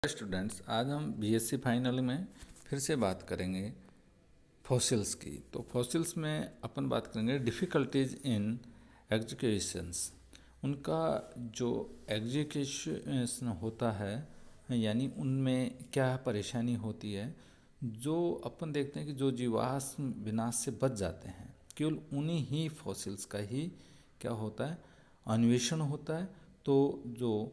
Students, आज हम BSc final में फिर से बात करेंगे फॉसिल्स की। तो फॉसिल्स में अपन बात करेंगे डिफ़िकल्टीज इन एग्जीक्यूशंस। उनका जो एग्जीक्यूशन होता है, यानी उनमें क्या परेशानी होती है। जो अपन देखते हैं कि जो जीवाश्म विनाश से बच जाते हैं, केवल उन्हीं ही फॉसिल्स का ही क्या होता है, अन्वेषण होता है। तो जो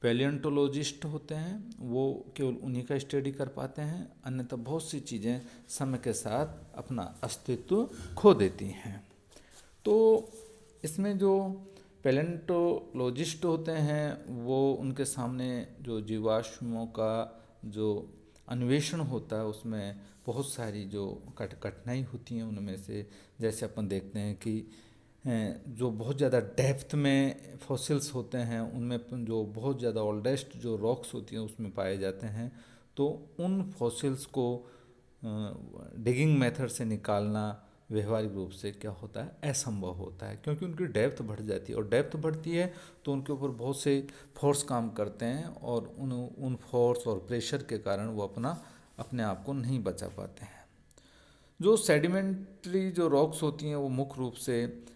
पैलियोंटोलॉजिस्ट होते हैं वो केवल उन्हीं का स्टडी कर पाते हैं, अन्यथा बहुत सी चीज़ें समय के साथ अपना अस्तित्व खो देती हैं। तो इसमें जो पैलियोंटोलॉजिस्ट होते हैं वो उनके सामने जो जीवाश्मों का जो अन्वेषण होता है उसमें बहुत सारी जो कठिनाई होती हैं। उनमें से जैसे अपन देखते हैं कि जो बहुत ज़्यादा डेप्थ में फॉसिल्स होते हैं, उनमें जो बहुत ज़्यादा ओल्डेस्ट जो रॉक्स होती हैं उसमें पाए जाते हैं। तो उन फॉसिल्स को डिगिंग मेथड से निकालना व्यवहारिक रूप से क्या होता है, असंभव होता है, क्योंकि उनकी डेप्थ बढ़ जाती है। और डेप्थ बढ़ती है तो उनके ऊपर बहुत से फोर्स काम करते हैं और उन फोर्स और प्रेशर के कारण वो अपने आप को नहीं बचा पाते हैं। जो सेडिमेंट्री जो रॉक्स होती हैं वो मुख्य रूप से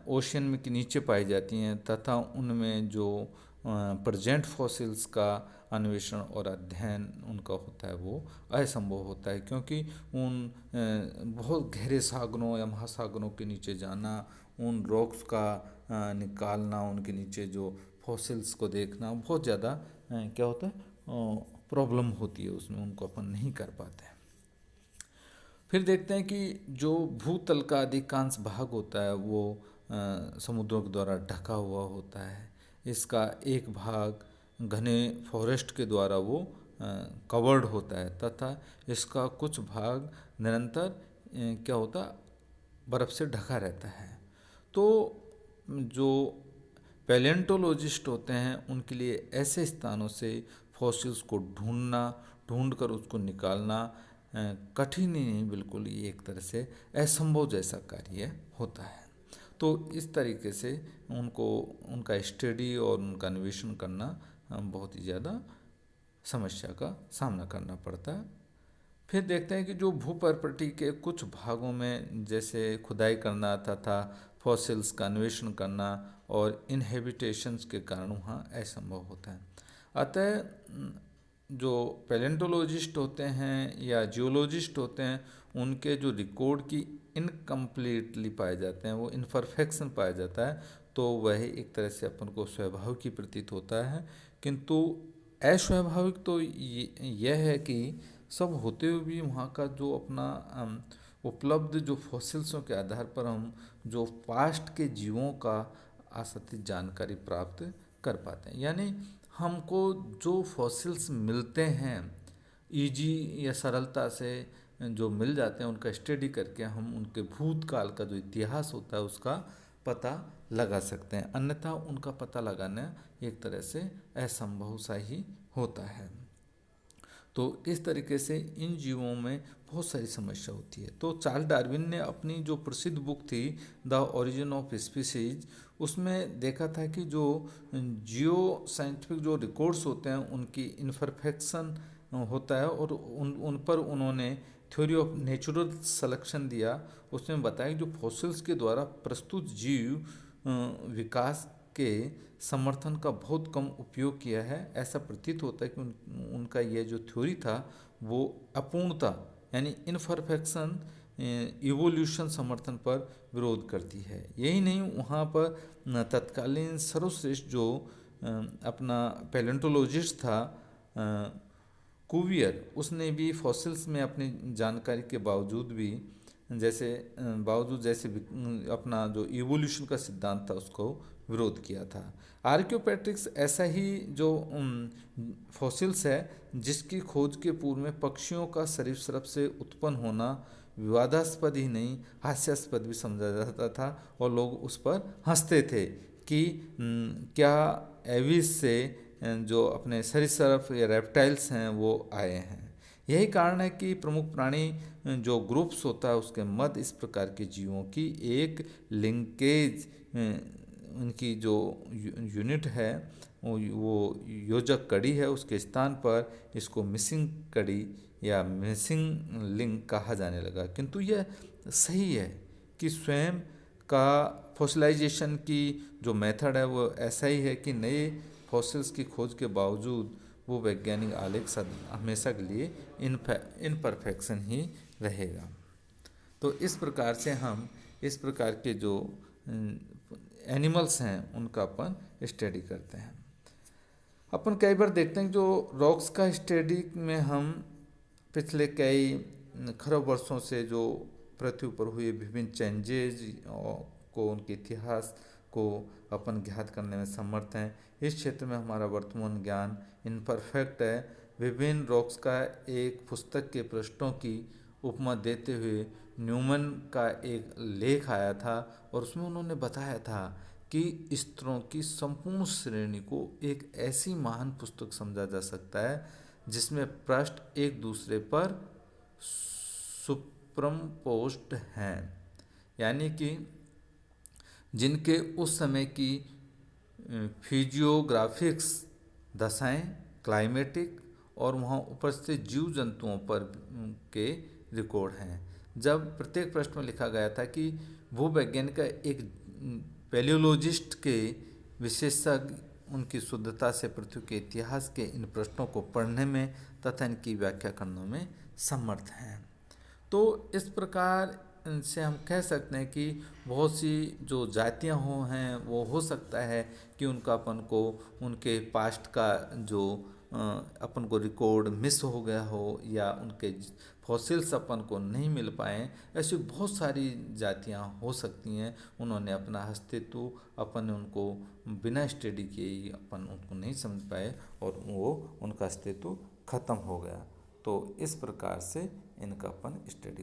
ओशियन में के नीचे पाई जाती हैं, तथा उनमें जो प्रेजेंट फॉसिल्स का अन्वेषण और अध्ययन उनका होता है वो असंभव होता है, क्योंकि उन बहुत गहरे सागरों या महासागरों के नीचे जाना, उन रॉक्स का निकालना, उनके नीचे जो फॉसिल्स को देखना बहुत ज़्यादा क्या होता है, प्रॉब्लम होती है, उसमें उनको अपन नहीं कर पाते हैं। फिर देखते हैं कि जो भूतल का अधिकांश भाग होता है वो समुद्रों के द्वारा ढका हुआ होता है। इसका एक भाग घने फॉरेस्ट के द्वारा वो कवर्ड होता है, तथा इसका कुछ भाग निरंतर क्या होता, बर्फ़ से ढका रहता है। तो जो पैलियोंटोलॉजिस्ट होते हैं उनके लिए ऐसे स्थानों से फॉसिल्स को ढूंढ कर उसको निकालना कठिन ही नहीं, बिल्कुल ये एक तरह से असंभव जैसा कार्य होता है। तो इस तरीके से उनको उनका स्टडी और उनका अन्वेषण करना बहुत ही ज़्यादा समस्या का सामना करना पड़ता है। फिर देखते हैं कि जो भूप्रकृति के कुछ भागों में जैसे खुदाई करना तथा फॉसिल्स का अन्वेषण करना और इनहेबिटेशंस के कारण वहाँ असंभव होता है। अतः जो पैलेंटोलॉजिस्ट होते हैं या जियोलॉजिस्ट होते हैं उनके जो रिकॉर्ड की इनकम्प्लीटली पाए जाते हैं, वो इनपरफेक्शन पाया जाता है, तो वह एक तरह से अपन को स्वाभाविक ही प्रतीत होता है। किंतु अस्वाभाविक तो यह है कि सब होते हुए भी वहाँ का जो अपना उपलब्ध जो फॉसिल्सों के आधार पर हम जो पास्ट के जीवों का आसक्ति जानकारी प्राप्त कर पाते हैं। यानी हमको जो फॉसिल्स मिलते हैं इजी या सरलता से जो मिल जाते हैं, उनका स्टडी करके हम उनके भूतकाल का जो इतिहास होता है उसका पता लगा सकते हैं, अन्यथा उनका पता लगाना एक तरह से असंभव सा ही होता है। तो इस तरीके से इन जीवों में बहुत सारी समस्या होती है। तो चार्ल्स डार्विन ने अपनी जो प्रसिद्ध बुक थी द ओरिजिन ऑफ स्पीसीज, उसमें देखा था कि जो जियो साइंटिफिक जो रिकॉर्ड्स होते हैं उनकी इनपरफेक्शन होता है, और उन पर उन्होंने थ्योरी ऑफ नेचुरल सिलेक्शन दिया। उसमें बताया कि जो फॉसिल्स के द्वारा प्रस्तुत जीव विकास के समर्थन का बहुत कम उपयोग किया है। ऐसा प्रतीत होता है कि उनका यह जो थ्योरी था वो अपूर्णता यानी इनपरफेक्शन इवोल्यूशन समर्थन पर विरोध करती है। यही नहीं, वहाँ पर तत्कालीन सर्वश्रेष्ठ जो अपना पैलेंटोलॉजिस्ट था कुवियर, उसने भी फॉसिल्स में अपनी जानकारी के बावजूद भी जैसे अपना जो इवोल्यूशन का सिद्धांत था उसको विरोध किया था। आर्कियोपेट्रिक्स ऐसा ही जो फॉसिल्स है जिसकी खोज के पूर्व में पक्षियों का सरीसृप से उत्पन्न होना विवादास्पद ही नहीं हास्यास्पद भी समझा जाता था, और लोग उस पर हंसते थे कि क्या एविस से जो अपने सरीसृप या रेप्टाइल्स हैं वो आए हैं। यही कारण है कि प्रमुख प्राणी जो ग्रुप्स होता है उसके मध्य इस प्रकार के जीवों की एक लिंकेज उनकी जो यूनिट है वो योजक कड़ी है उसके स्थान पर इसको मिसिंग कड़ी या मिसिंग लिंक कहा जाने लगा। किंतु यह सही है कि स्वयं का फॉसिलाइजेशन की जो मेथड है वो ऐसा ही है कि नए फॉसिल्स की खोज के बावजूद वो वैज्ञानिक आलेख हमेशा के लिए इनपरफेक्शन ही रहेगा। तो इस प्रकार से हम इस प्रकार के जो एनिमल्स हैं उनका अपन स्टडी करते हैं। अपन कई बार देखते हैं जो रॉक्स का स्टडी में हम पिछले कई खरब वर्षों से जो पृथ्वी पर हुए विभिन्न चेंजेज को उनके इतिहास को अपन ज्ञात करने में समर्थ हैं। इस क्षेत्र में हमारा वर्तमान ज्ञान इनपरफेक्ट है। विभिन्न रॉक्स का एक पुस्तक के पृष्ठों की उपमा देते हुए न्यूमन का एक लेख आया था और उसमें उन्होंने बताया था कि स्तरों की संपूर्ण श्रेणी को एक ऐसी महान पुस्तक समझा जा सकता है जिसमें पृष्ठ एक दूसरे पर सुपरम्पोज्ड हैं, यानी कि जिनके उस समय की फिजियोग्राफिक्स दशाएं, क्लाइमेटिक और वहाँ उपस्थित जीव जंतुओं पर के रिकॉर्ड हैं। जब प्रत्येक प्रश्न में लिखा गया था कि भूवैज्ञानिक का एक पैलियोलॉजिस्ट के विशेषज्ञ उनकी शुद्धता से पृथ्वी के इतिहास के इन प्रश्नों को पढ़ने में तथा इनकी व्याख्या करने में समर्थ हैं। तो इस प्रकार से हम कह सकते हैं कि बहुत सी जो जातियां हैं वो हो सकता है कि उनका अपन को उनके पास्ट का जो अपन को रिकॉर्ड मिस हो गया हो या उनके फॉसिल्स अपन को नहीं मिल पाए। ऐसी बहुत सारी जातियां हो सकती हैं, उन्होंने अपना अस्तित्व अपन ने उनको बिना स्टडी किए ही अपन उनको नहीं समझ पाए और वो उनका अस्तित्व खत्म हो गया। तो इस प्रकार से इनका अपन स्टडी